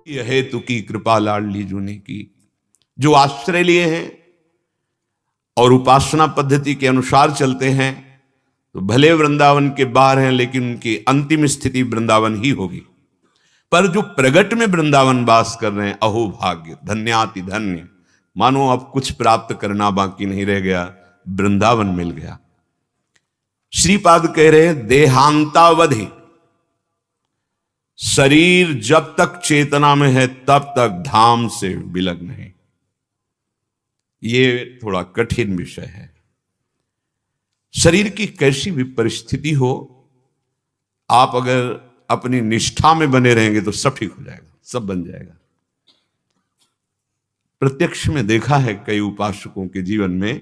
यह हेतु की कृपा लाडली जू ने की। जो आश्रय लिए हैं और उपासना पद्धति के अनुसार चलते हैं तो भले वृंदावन के बाहर हैं, लेकिन उनकी अंतिम स्थिति वृंदावन ही होगी। पर जो प्रगट में वृंदावन वास कर रहे हैं, अहो भाग्य, धन्याति धन्य, मानो अब कुछ प्राप्त करना बाकी नहीं रह गया, वृंदावन मिल गया। श्रीपाद कह रहे हैं देहांतावधि, शरीर जब तक चेतना में है तब तक धाम से विलग्न है। ये थोड़ा कठिन विषय है। शरीर की कैसी भी परिस्थिति हो, आप अगर अपनी निष्ठा में बने रहेंगे तो सब ठीक हो जाएगा, सब बन जाएगा। प्रत्यक्ष में देखा है कई उपासकों के जीवन में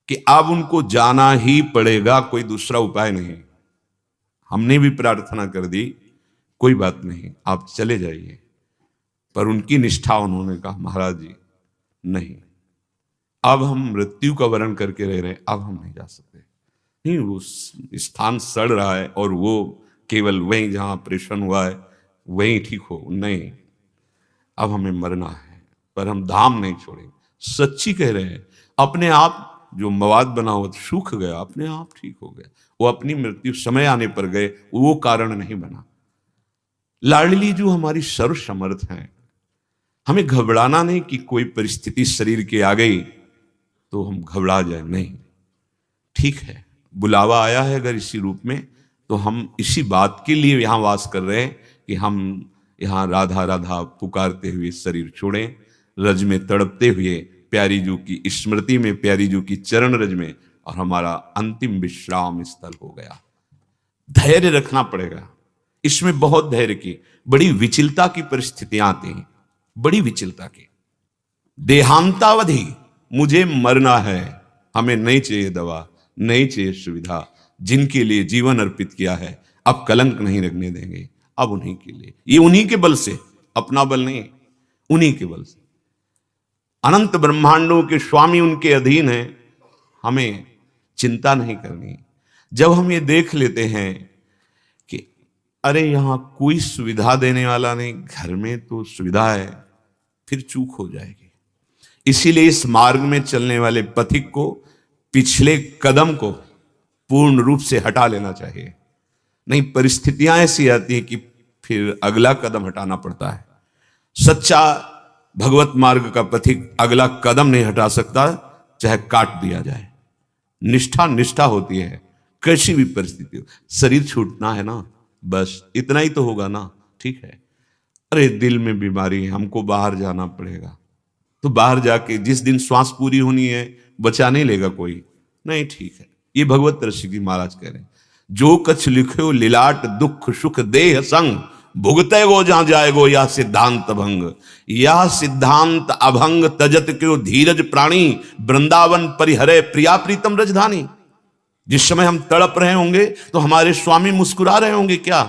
कि अब उनको जाना ही पड़ेगा, कोई दूसरा उपाय नहीं। हमने भी प्रार्थना कर दी, कोई बात नहीं, आप चले जाइए, पर उनकी निष्ठा, उन्होंने कहा महाराज जी नहीं, अब हम मृत्यु का वरण करके रह रहे हैं, अब हम नहीं जा सकते। नहीं, वो स्थान सड़ रहा है और वो केवल वहीं जहां ऑपरेशन हुआ है वहीं ठीक हो, नहीं, अब हमें मरना है, पर हम धाम नहीं छोड़ेंगे। सच्ची कह रहे हैं। अपने आप जो मवाद बना हुआ सूख गया, अपने आप ठीक हो गया। वो अपनी मृत्यु समय आने पर गए, वो कारण नहीं बना। लाडली जो हमारी सर्व समर्थ हैं, हमें घबराना नहीं कि कोई परिस्थिति शरीर की आ गई तो हम घबरा जाए, नहीं, ठीक है, बुलावा आया है अगर इसी रूप में, तो हम इसी बात के लिए यहां वास कर रहे हैं कि हम यहां राधा राधा पुकारते हुए शरीर छोड़ें, रज में तड़पते हुए प्यारी जू की स्मृति में, प्यारी जू की चरण रज में, और हमारा अंतिम विश्राम स्थल हो गया। धैर्य रखना पड़ेगा। इसमें बहुत धैर्य की, बड़ी विचलता की परिस्थितियां आती हैं, बड़ी विचलता की। देहांतावधि, मुझे मरना है, हमें नहीं चाहिए दवा, नहीं चाहिए सुविधा, जिनके लिए जीवन अर्पित किया है अब कलंक नहीं रखने देंगे, अब उन्हीं के लिए, ये उन्हीं के बल से, अपना बल नहीं, उन्हीं के बल से। अनंत ब्रह्मांडों के स्वामी उनके अधीन हैं, हमें चिंता नहीं करनी। जब हम ये देख लेते हैं कि अरे यहां कोई सुविधा देने वाला नहीं, घर में तो सुविधा है, फिर चूक हो जाएगी। इसीलिए इस मार्ग में चलने वाले पथिक को पिछले कदम को पूर्ण रूप से हटा लेना चाहिए। नहीं, परिस्थितियां ऐसी आती हैं कि फिर अगला कदम हटाना पड़ता है। सच्चा भगवत मार्ग का पथिक अगला कदम नहीं हटा सकता, चाहे काट दिया जाए। निष्ठा निष्ठा होती है, कैसी भी परिस्थिति हो। शरीर छूटना है ना, बस इतना ही तो होगा ना, ठीक है। अरे दिल में बीमारी है, हमको बाहर जाना पड़ेगा, तो बाहर जाके जिस दिन श्वास पूरी होनी है बचा नहीं लेगा कोई, नहीं, ठीक है। ये भगवत ऋषि महाराज कह रहे हैं, जो कछ लिखे लीलाट दुख सुख देह संग, भुगते गो जहां जाएगो या सिद्धांत भंग, या सिद्धांत अभंग तजत क्यों धीरज प्राणी, वृंदावन परिहरे प्रिया प्रीतम रजधानी। जिस समय हम तड़प रहे होंगे तो हमारे स्वामी मुस्कुरा रहे होंगे क्या?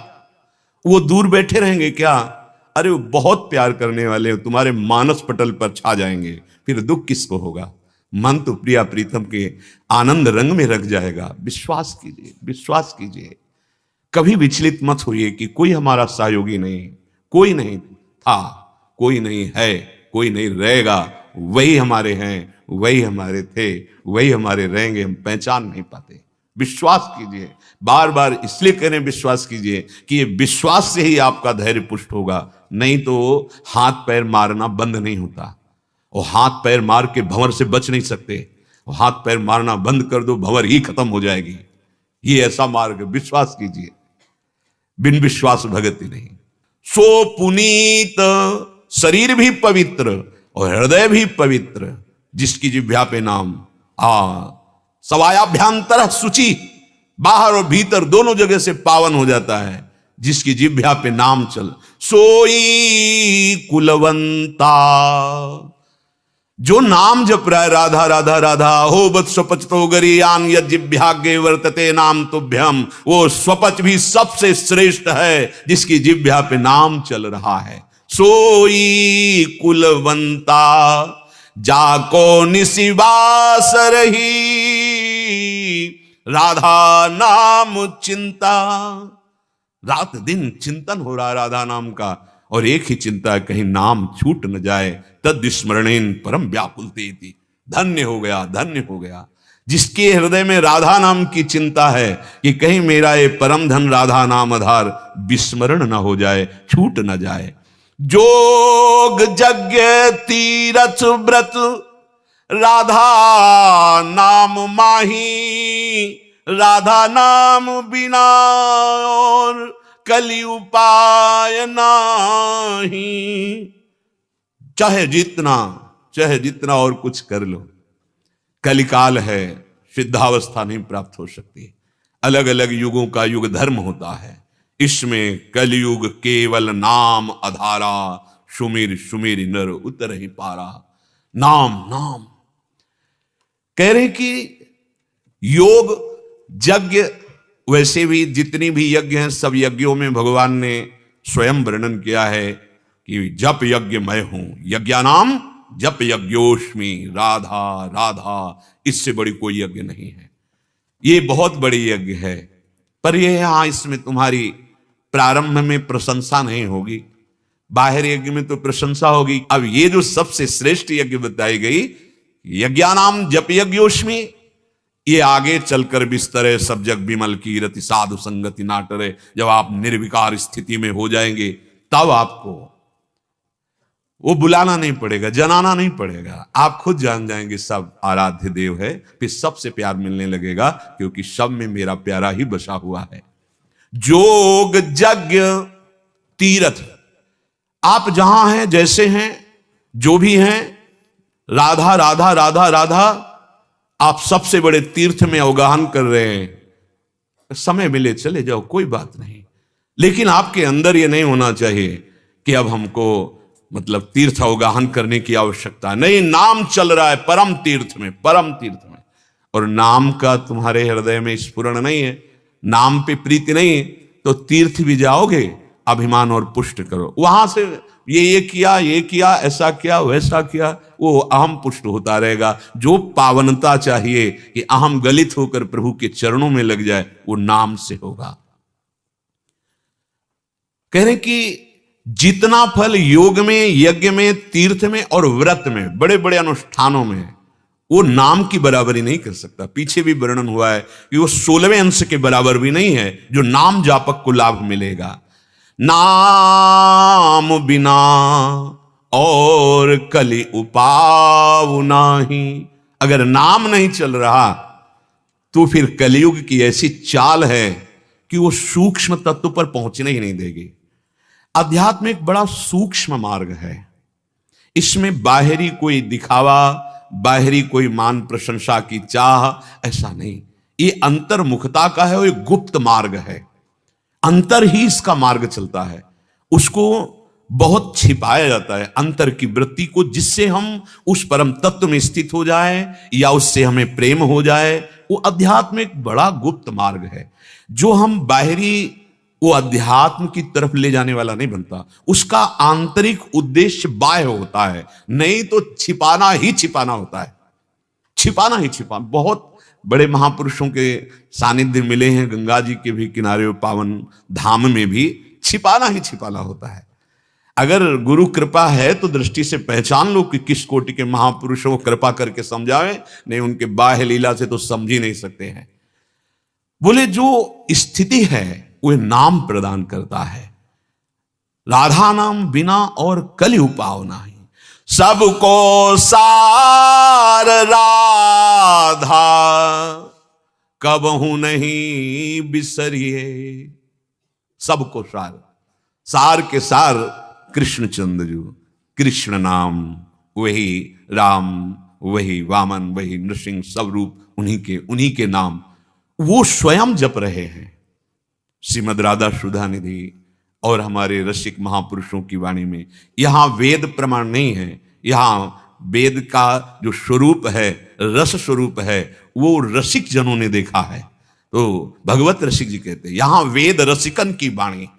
वो दूर बैठे रहेंगे क्या? अरे वो बहुत प्यार करने वाले तुम्हारे मानस पटल पर छा जाएंगे, फिर दुख किसको होगा? मन तो प्रिया प्रीतम के आनंद रंग में रख जाएगा। विश्वास कीजिए, विश्वास कीजिए, कभी विचलित मत होइए कि कोई हमारा सहयोगी नहीं, कोई नहीं था, कोई नहीं है, कोई नहीं रहेगा। वही हमारे हैं, वही हमारे थे, वही हमारे रहेंगे, हम पहचान नहीं पाते। विश्वास कीजिए, बार बार इसलिए कह रहे हैं विश्वास कीजिए कि ये विश्वास से ही आपका धैर्य पुष्ट होगा, नहीं तो हाथ पैर मारना बंद नहीं होता। और हाथ पैर मार के भंवर से बच नहीं सकते, और हाथ पैर मारना बंद कर दो, भंवर ही खत्म हो जाएगी। ये ऐसा मार्ग, विश्वास कीजिए, बिन विश्वास भगति नहीं। सो पुनीत, शरीर भी पवित्र और हृदय भी पवित्र, जिसकी जिह्वा पे नाम सवायाभ्यांतर शुचि, बाहर और भीतर दोनों जगह से पावन हो जाता है, जिसकी जिह्वा पे नाम चल। सोई कुलवंता, जो नाम जप रहा है राधा राधा राधा, हो बत स्वपच तो गरियान यज्ञाग्ञे वर्तते नाम तुभ्यम, वो स्वपच भी सबसे श्रेष्ठ है जिसकी जिह्वा पे नाम चल रहा है। सोई कुलवंता, जाको निशिवास रही, राधा नाम चिंता। रात दिन चिंतन हो रहा है राधा नाम का, और एक ही चिंता है, कहीं नाम छूट न जाए। तद स्मरणेन परम व्याकुलतेति। धन्य हो गया, धन्य हो गया जिसके हृदय में राधा नाम की चिंता है कि कहीं मेरा ये परम धन राधा नाम आधार विस्मरण न हो जाए, छूट न जाए। जोग यज्ञ तीरथ व्रत राधा नाम माही, राधा नाम बिना और कलि उपाय नाही। चाहे जितना और कुछ कर लो, कलिकाल है, सिद्धावस्था नहीं प्राप्त हो सकती। अलग अलग युगों का युग धर्म होता है, इसमें कलयुग केवल नाम आधारा, सुमिर सुमिर नर उतर ही पारा। नाम नाम कह रहे कि योग यज्ञ, वैसे भी जितनी भी यज्ञ हैं सब यज्ञों में भगवान ने स्वयं वर्णन किया है कि जप यज्ञ मैं हूं, यज्ञानाम जप यज्ञोष्मी, राधा राधा, इससे बड़ी कोई यज्ञ नहीं है। ये बहुत बड़ी यज्ञ है, पर ये यहां इसमें तुम्हारी प्रारंभ में प्रशंसा नहीं होगी, बाहर यज्ञ में तो प्रशंसा होगी। अब ये जो सबसे श्रेष्ठ यज्ञ बताई गई, यज्ञानाम जप यज्ञोष्मी, ये आगे चलकर बिस्तरे सब जग विमल की रति साधु संगति नाटरे, जब आप निर्विकार स्थिति में हो जाएंगे तब आपको वो बुलाना नहीं पड़ेगा, जनाना नहीं पड़ेगा, आप खुद जान जाएंगे सब आराध्य देव है। फिर सबसे प्यार मिलने लगेगा, क्योंकि सब में मेरा प्यारा ही बसा हुआ है। जोग यज्ञ तीरथ, आप जहां हैं, जैसे हैं, जो भी हैं, राधा राधा राधा राधा, आप सबसे बड़े तीर्थ में अवगाहन कर रहे हैं। समय मिले चले जाओ, कोई बात नहीं, लेकिन आपके अंदर ये नहीं होना चाहिए कि अब हमको मतलब तीर्थ अवगाहन करने की आवश्यकता नहीं। नाम चल रहा है परम तीर्थ में, परम तीर्थ में, और नाम का तुम्हारे हृदय में स्फुरण नहीं है, नाम पे प्रीति नहीं है, तो तीर्थ भी जाओगे, अभिमान और पुष्ट करो, वहां से ये किया, ऐसा किया, वैसा किया, वो अहम पुष्ट होता रहेगा। जो पावनता चाहिए कि अहम गलित होकर प्रभु के चरणों में लग जाए, वो नाम से होगा। कह रहे कि जितना फल योग में, यज्ञ में, तीर्थ में और व्रत में, बड़े बड़े अनुष्ठानों में, वो नाम की बराबरी नहीं कर सकता। पीछे भी वर्णन हुआ है कि वो 16वें अंश के बराबर भी नहीं है जो नाम जापक को लाभ मिलेगा। नाम बिना और कलि उपाव नाही, अगर नाम नहीं चल रहा तो फिर कलियुग की ऐसी चाल है कि वो सूक्ष्म तत्व पर पहुंचने ही नहीं देगी। अध्यात्म एक बड़ा सूक्ष्म मार्ग है, इसमें बाहरी कोई दिखावा, बाहरी कोई मान प्रशंसा की चाह, ऐसा नहीं। ये अंतर्मुखता का है, वो एक गुप्त मार्ग है, अंतर ही इसका मार्ग चलता है। उसको बहुत छिपाया जाता है, अंतर की वृत्ति को, जिससे हम उस परम तत्व में स्थित हो जाए या उससे हमें प्रेम हो जाए। वो अध्यात्म एक बड़ा गुप्त मार्ग है, जो हम बाहरी वो अध्यात्म की तरफ ले जाने वाला नहीं बनता। उसका आंतरिक उद्देश्य बाह्य होता है, नहीं तो छिपाना ही छिपाना होता है, छिपाना ही छिपाना। बहुत बड़े महापुरुषों के सानिध्य मिले हैं, गंगा जी के भी किनारे पावन धाम में भी छिपाना ही छिपाना होता है। अगर गुरु कृपा है तो दृष्टि से पहचान लो कि किस कोटि के महापुरुषों को कृपा करके समझावे, नहीं उनके बाह्य लीला से तो समझ ही नहीं सकते हैं। बोले जो स्थिति है वह नाम प्रदान करता है, राधा नाम बिना और कलि उपाव नाही, सबको सार राधा कबहू नहीं बिसरिए। सबको सार, सार के सार कृष्णचंद्र जी, कृष्ण नाम, वही राम, वही वामन, वही नृसिंह, सब रूप उन्हीं के नाम वो स्वयं जप रहे हैं। श्रीमद राधा सुधा निधि और हमारे रसिक महापुरुषों की वाणी में यहां वेद प्रमाण नहीं है, यहां वेद का जो स्वरूप है, रस स्वरूप है, वो रसिक जनों ने देखा है। तो भगवत रसिक जी कहते हैं यहां वेद रसिकन की वाणी,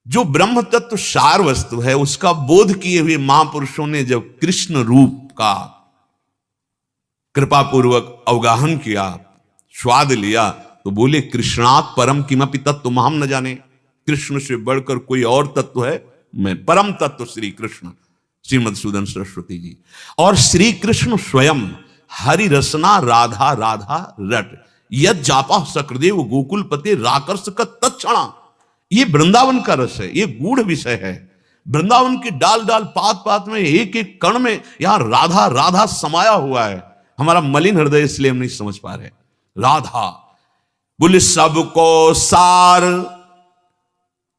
जो ब्रह्म तत्व सार वस्तु है उसका बोध किए हुए महापुरुषों ने जब कृष्ण रूप का कृपापूर्वक अवगाहन किया, स्वाद लिया, तो बोले कृष्णात् परम किमपि तत्व हम न जाने। कृष्ण से बढ़कर कोई और तत्व है में परम तत्व श्री कृष्ण, श्रीमद्सूदन सरस्वती जी। और श्री कृष्ण स्वयं हरि रसना राधा राधा रट, यद जापा सकृदेव गोकुल पते राकर्ष का तत्क्षणा। ये वृंदावन का रस है, ये गूढ़ विषय है। वृंदावन के डाल डाल पात पात में, एक एक कण में यहां राधा राधा समाया हुआ है। हमारा मलिन हृदय इसलिए हम नहीं समझ पा रहे। राधा बोले सबको सार,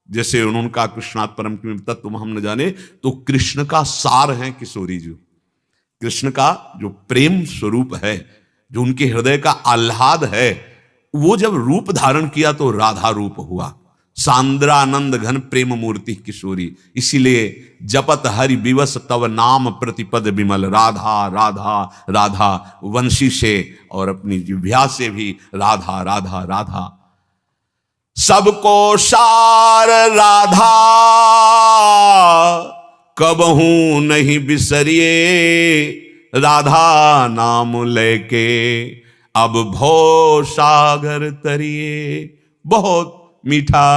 जैसे उन्होंने कहा कृष्णात परम तत्व हम न जाने, तो कृष्ण का सार है किशोरी जी। कृष्ण का जो प्रेम स्वरूप है, जो उनके हृदय का आह्लाद है, वो जब रूप धारण किया तो राधा रूप हुआ। सांद्रानंद घन प्रेम मूर्ति किशोरी, इसीलिए जपत हरि विवश तव नाम प्रतिपद विमल। राधा राधा राधा वंशी से और अपनी जिह्वा से भी राधा राधा राधा। सबको सार राधा कबहू नहीं बिसरिए, राधा नाम लेके अब भव सागर तरिए। बहुत मीठा,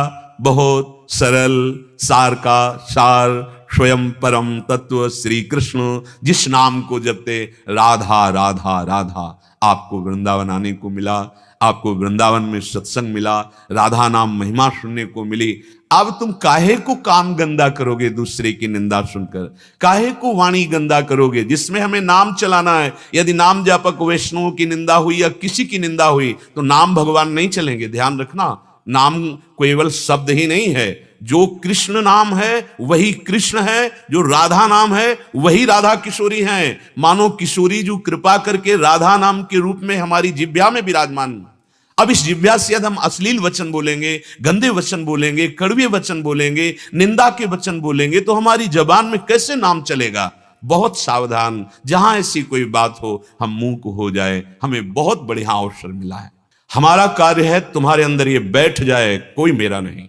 बहुत सरल, सार का सार स्वयं परम तत्व श्री कृष्ण, जिस नाम को जपते राधा राधा राधा। आपको वृंदावन आने को मिला, आपको वृंदावन में सत्संग मिला, राधा नाम महिमा सुनने को मिली। अब तुम काहे को काम गंदा करोगे दूसरे की निंदा सुनकर? काहे को वाणी गंदा करोगे जिसमें हमें नाम चलाना है? यदि नाम जापक वैष्णवों की निंदा हुई या किसी की निंदा हुई तो नाम भगवान नहीं चलेंगे। ध्यान रखना, नाम केवल शब्द ही नहीं है। जो कृष्ण नाम है वही कृष्ण है, जो राधा नाम है वही राधा किशोरी हैं। मानो किशोरी जो कृपा करके राधा नाम के रूप में हमारी जिह्वा में विराजमान। अब इस जिह्वा से यदि हम अश्लील वचन बोलेंगे, गंदे वचन बोलेंगे, कड़वे वचन बोलेंगे, निंदा के वचन बोलेंगे, तो हमारी जबान में कैसे नाम चलेगा? बहुत सावधान, जहां ऐसी कोई बात हो हम मूक हो जाए। हमें बहुत बढ़िया अवसर मिला है। हमारा कार्य है तुम्हारे अंदर ये बैठ जाए, कोई मेरा नहीं।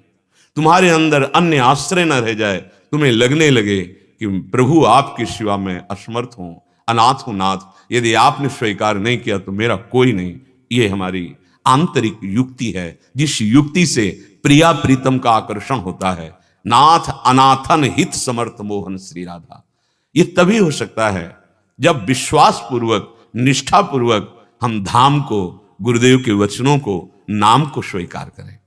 तुम्हारे अंदर अन्य आश्रय न रह जाए, तुम्हें लगने लगे कि प्रभु आपकी सेवा में असमर्थ हूं, अनाथ हूं नाथ। यदि आपने स्वीकार नहीं किया तो मेरा कोई नहीं। ये हमारी आंतरिक युक्ति है, जिस युक्ति से प्रिया प्रीतम का आकर्षण होता है। नाथ अनाथन हित समर्थ मोहन श्री राधा। ये तभी हो सकता है जब विश्वास पूर्वक, निष्ठा पूर्वक हम धाम को, गुरुदेव के वचनों को, नाम को स्वीकार करें।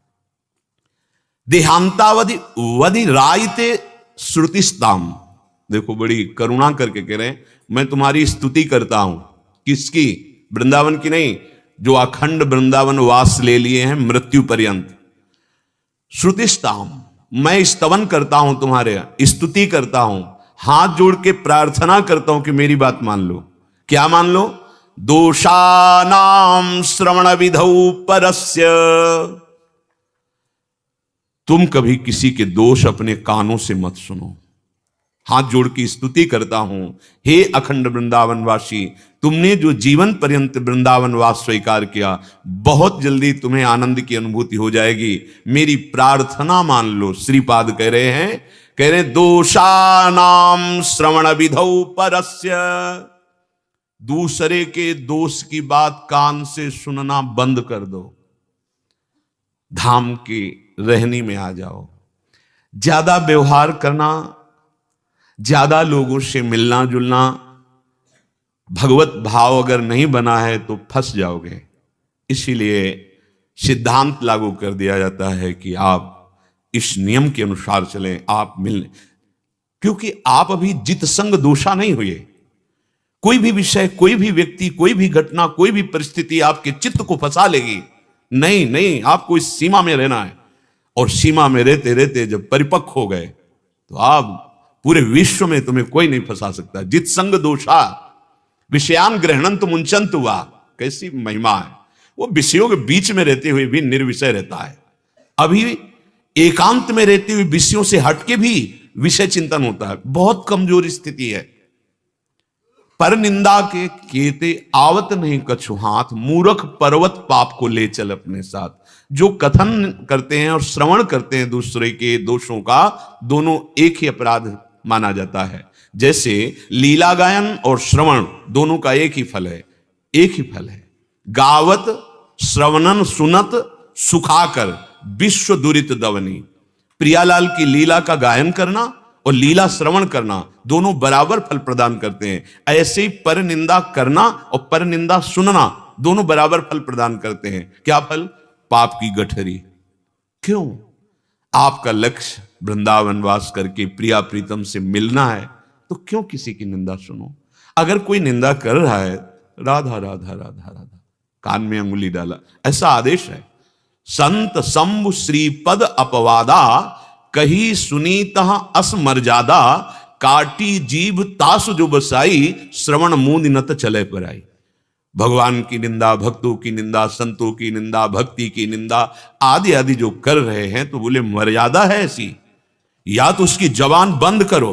देहांतावधि वधि रायते श्रुतिस्ताम। देखो बड़ी करुणा करके कह रहे हैं, मैं तुम्हारी स्तुति करता हूं। किसकी? वृंदावन की नहीं, जो अखंड वृंदावन वास ले लिए हैं मृत्यु पर्यंत। श्रुतिस्ताम, मैं स्तवन करता हूं, तुम्हारे स्तुति करता हूं, हाथ जोड़ के प्रार्थना करता हूं कि मेरी बात मान लो। क्या मान लो? दोषानाम श्रवण विधौ परस्य। तुम कभी किसी के दोष अपने कानों से मत सुनो। हाथ जोड़ की स्तुति करता हूं, हे अखंड वृंदावनवासी, तुमने जो जीवन पर्यंत वृंदावनवास स्वीकार किया, बहुत जल्दी तुम्हें आनंद की अनुभूति हो जाएगी। मेरी प्रार्थना मान लो। श्रीपाद कह रहे हैं, दोषानाम श्रवण विधौ परस्य। दूसरे के दोष की बात कान से सुनना बंद कर दो, धाम की रहनी में आ जाओ। ज्यादा व्यवहार करना, ज्यादा लोगों से मिलना जुलना, भगवत भाव अगर नहीं बना है तो फंस जाओगे। इसीलिए सिद्धांत लागू कर दिया जाता है कि आप इस नियम के अनुसार चलें, आप मिलने, क्योंकि आप अभी जित संग दोषा नहीं हुए। कोई भी विषय, कोई भी व्यक्ति, कोई भी घटना, कोई भी परिस्थिति आपके चित्त को फंसा लेगी। नहीं नहीं, आपको इस सीमा में रहना है। और सीमा में रहते रहते जब परिपक्व हो गए तो आप पूरे विश्व में तुम्हें कोई नहीं फंसा सकता। जित संग दोषा विषयान ग्रहणंत मुंचंत हुआ। कैसी महिमा है! वो विषयों के बीच में रहते हुए भी निर्विषय रहता है। अभी एकांत में रहते हुए विषयों से हटके भी विषय चिंतन होता है। बहुत कमजोर स्थिति है। पर निंदा के केते आवत नहीं कछु हाथ, मूर्ख पर्वत पाप को ले चल अपने साथ। जो कथन करते हैं और श्रवण करते हैं दूसरे के दोषों का, दोनों एक ही अपराध माना जाता है। जैसे लीला गायन और श्रवण दोनों का एक ही फल है, एक ही फल है। गावत श्रवणन सुनत सुखाकर विश्व दुरित दवनी। प्रियालाल की लीला का गायन करना और लीला श्रवण करना दोनों बराबर फल प्रदान करते हैं। ऐसे ही पर निंदा करना और पर निंदा सुनना दोनों बराबर फल प्रदान करते हैं। क्या फल? पाप की गठरी। क्यों? आपका लक्ष्य वृंदावन वास करके प्रिया प्रीतम से मिलना है, तो क्यों किसी की निंदा सुनो? अगर कोई निंदा कर रहा है, राधा राधा राधा राधा, कान में अंगुली डाला, ऐसा आदेश है। संत शंभु श्रीपद अपवादा, कही सुनीत असमर्यादा, काटी जीभ तासु जो बसाई, श्रवण मूंद नत चले पर आई। भगवान की निंदा, भक्तों की निंदा, संतों की निंदा, भक्ति की निंदा आदि आदि जो कर रहे हैं, तो बोले मर्यादा है ऐसी, या तो उसकी जबान बंद करो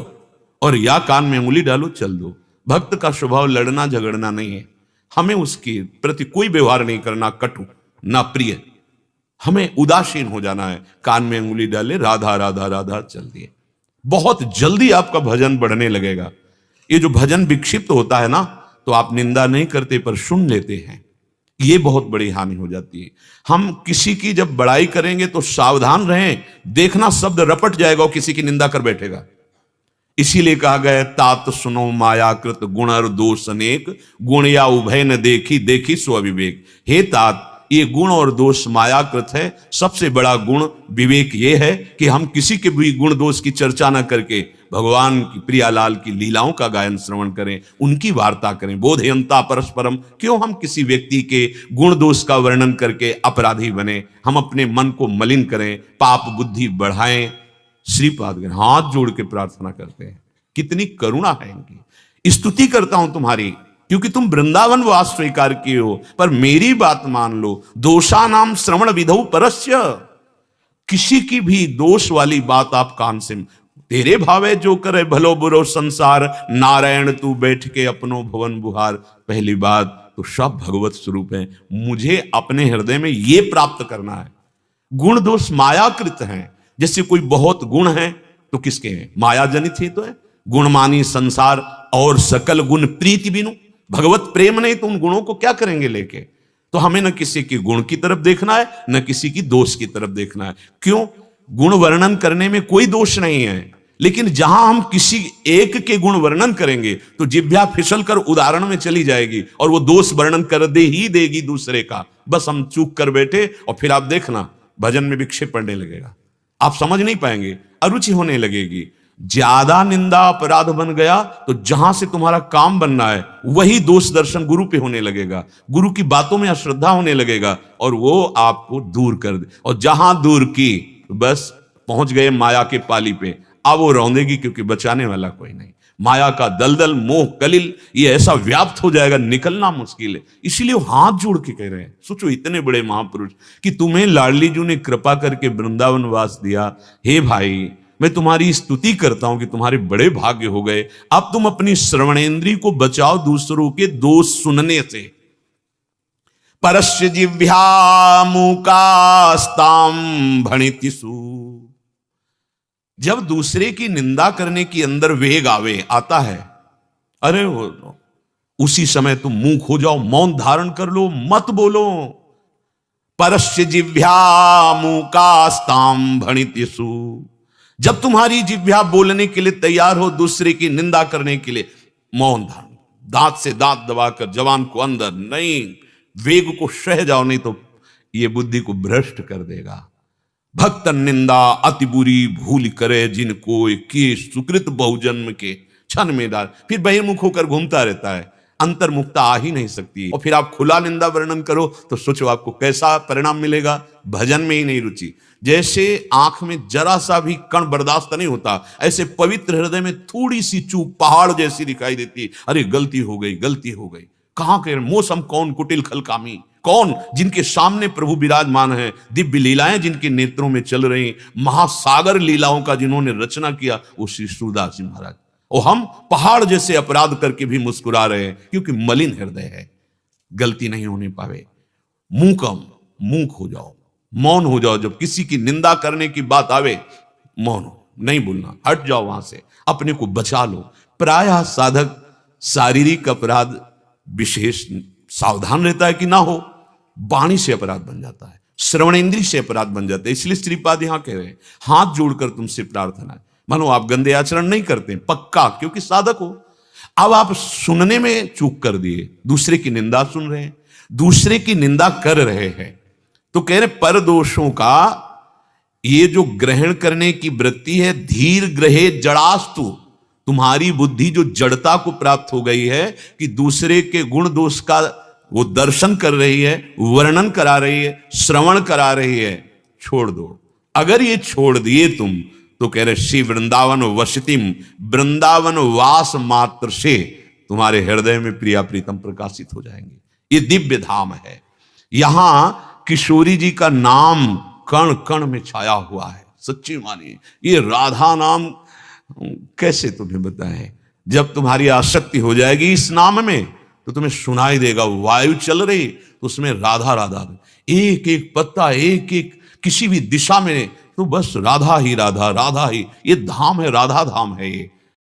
और या कान में उंगली डालो, चल दो। भक्त का स्वभाव लड़ना झगड़ना नहीं है। हमें उसके प्रति कोई व्यवहार नहीं करना कटु ना प्रिय, हमें उदासीन हो जाना है। कान में उंगली डाले, राधा राधा राधा, चल दिए। बहुत जल्दी आपका भजन बढ़ने लगेगा। ये जो भजन विक्षिप्त होता है ना, तो आप निंदा नहीं करते पर सुन लेते हैं, ये बहुत बड़ी हानि हो जाती है। हम किसी की जब बड़ाई करेंगे तो सावधान रहें, देखना शब्द रपट जाएगा और किसी की निंदा कर बैठेगा। इसीलिए कहा गया, तात सुनो मायाकृत गुण और दोष अनेक, गुण या उभय न देखी, देखी सो अविवेक। हे तात, ये गुण और दोष मायाकृत है। सबसे बड़ा गुण विवेक ये है कि हम किसी के भी गुण दोष की चर्चा न करके भगवान की प्रियालाल की लीलाओं का गायन श्रवण करें, उनकी वार्ता करें। बोधयंता परस्परम, क्यों हम किसी व्यक्ति के गुण दोष का वर्णन करके अपराधी बने? हम अपने मन को मलिन करें, पाप बुद्धि बढ़ाएं। श्रीपाद हाथ जोड़ के प्रार्थना करते हैं, कितनी करुणा है इनकी। स्तुति करता हूं तुम्हारी, क्योंकि तुम वृंदावन वास स्वीकार किए हो, पर मेरी बात मान लो। दोषा नाम श्रवण विधौ परस्य, किसी की भी दोष वाली बात आप कान से, तेरे भावे जो करे भलो बुरो संसार, नारायण तू बैठ के अपनो भवन बुहार। पहली बात तो सब भगवत स्वरूप है, मुझे अपने हृदय में ये प्राप्त करना है। गुण दोष मायाकृत हैं। जैसे कोई बहुत गुण है तो किसके हैं? माया जनित ही तो है। गुणमानी संसार और सकल गुण प्रीति बिनु, भगवत प्रेम नहीं तो उन गुणों को क्या करेंगे लेके? तो हमें न किसी के गुण की तरफ देखना है, न किसी की दोष की तरफ देखना है। क्यों? गुण वर्णन करने में कोई दोष नहीं है, लेकिन जहां हम किसी एक के गुण वर्णन करेंगे तो जिह्वा फिसल कर उदाहरण में चली जाएगी और वो दोष वर्णन कर दे ही देगी दूसरे का। बस हम चूक कर बैठे और फिर आप देखना भजन में विक्षेप पड़ने लगेगा, आप समझ नहीं पाएंगे, अरुचि होने लगेगी। ज्यादा निंदा अपराध बन गया तो जहां से तुम्हारा काम बनना है वही दोष दर्शन गुरु पे होने लगेगा, गुरु की बातों में अश्रद्धा होने लगेगा और वो आपको दूर कर दे। और जहां दूर की बस पहुंच गए माया के पाली पे, अब वो रौंदेगी क्योंकि बचाने वाला कोई नहीं। माया का दलदल मोह कलिल ये ऐसा व्याप्त हो जाएगा, निकलना मुश्किल है। इसीलिए वो हाथ जोड़ के कह रहे हैं, सोचो इतने बड़े महापुरुष कि तुम्हें लाडली जी ने कृपा करके वृंदावन वास दिया। हे भाई, मैं तुम्हारी स्तुति करता हूं कि तुम्हारे बड़े भाग्य हो गए। अब तुम अपनी श्रवणेन्द्रिय को बचाओ दूसरों के दोष सुनने से। परस्य जिह्वा मूकास्ताम भणितिषु, जब दूसरे की निंदा करने की अंदर वेग आता है, अरे उसी समय तुम मूक हो जाओ, मौन धारण कर लो, मत बोलो। परस्य जिह्वा मूकास्ताम भणितिषु, जब तुम्हारी जिह्वा बोलने के लिए तैयार हो, दूसरे की निंदा करने के लिए, मौन धारण, दांत से दांत दबाकर जवान को अंदर नहीं, वेग को सह जाओ, नहीं तो ये बुद्धि को भ्रष्ट कर देगा। भक्त निंदा अति बुरी भूल करे, जिनको के सुकृत बहुजन्म के क्षण में डाल। फिर बहिर्मुख होकर घूमता रहता है, अंतर्मुखता आ ही नहीं सकती। और फिर आप खुला निंदा वर्णन करो तो सोचो आपको कैसा परिणाम मिलेगा। भजन में ही नहीं रुचि। जैसे आंख में जरा सा भी कण बर्दाश्त नहीं होता, ऐसे पवित्र हृदय में थोड़ी सी चूक पहाड़ जैसी दिखाई देती। अरे गलती हो गई, गलती हो गई। कहां के मौसम कौन कुटिल खलकामी, कौन जिनके सामने प्रभु विराजमान है, दिव्य लीलाएं जिनके नेत्रों में चल रही, महासागर लीलाओं का जिन्होंने रचना किया, वो श्री सूरदास जी महाराज। और हम पहाड़ जैसे अपराध करके भी मुस्कुरा रहे हैं क्योंकि मलिन हृदय है, गलती नहीं होने पावे। मूक हो जाओ, मौन हो जाओ। जब किसी की निंदा करने की बात आवे, मौन हो, नहीं बोलना, हट जाओ वहां से, अपने को बचा लो। प्रायः साधक शारीरिक अपराध विशेष सावधान रहता है कि ना हो, वाणी से अपराध बन जाता है, श्रवणेन्द्रिय से अपराध बन जाता है। इसलिए श्रीपाद यहां कह रहे हैं, हाथ जोड़कर तुमसे प्रार्थना है, मानो आप गंदे आचरण नहीं करते पक्का, क्योंकि साधक हो। अब आप सुनने में चूक कर दिए, दूसरे की निंदा सुन रहे हैं, दूसरे की निंदा कर रहे हैं, तो कह रहे पर दोषों का ये जो ग्रहण करने की वृत्ति है, धीर ग्रहे जड़ास्तु, तुम्हारी बुद्धि जो जड़ता को प्राप्त हो गई है कि दूसरे के गुण दोष का वो दर्शन कर रही है, वर्णन करा रही है, श्रवण करा रही है, छोड़ दो। अगर ये छोड़ दिए तुम तो कह रहे श्री वृंदावन वसतिम, वृंदावन वास मात्र से तुम्हारे हृदय में प्रिया प्रीतम प्रकाशित हो जाएंगे। ये दिव्य धाम है। यहां किशोरी जी का नाम कण कण में छाया हुआ है। सच्ची मानिए, ये राधा नाम कैसे तुम्हें बताएं, जब तुम्हारी आसक्ति हो जाएगी इस नाम में तो तुम्हें सुनाई देगा, वायु चल रही तो उसमें राधा राधा, एक एक पत्ता, एक एक किसी भी दिशा में तो बस राधा ही राधा, राधा ही। ये धाम है, राधा धाम है ये।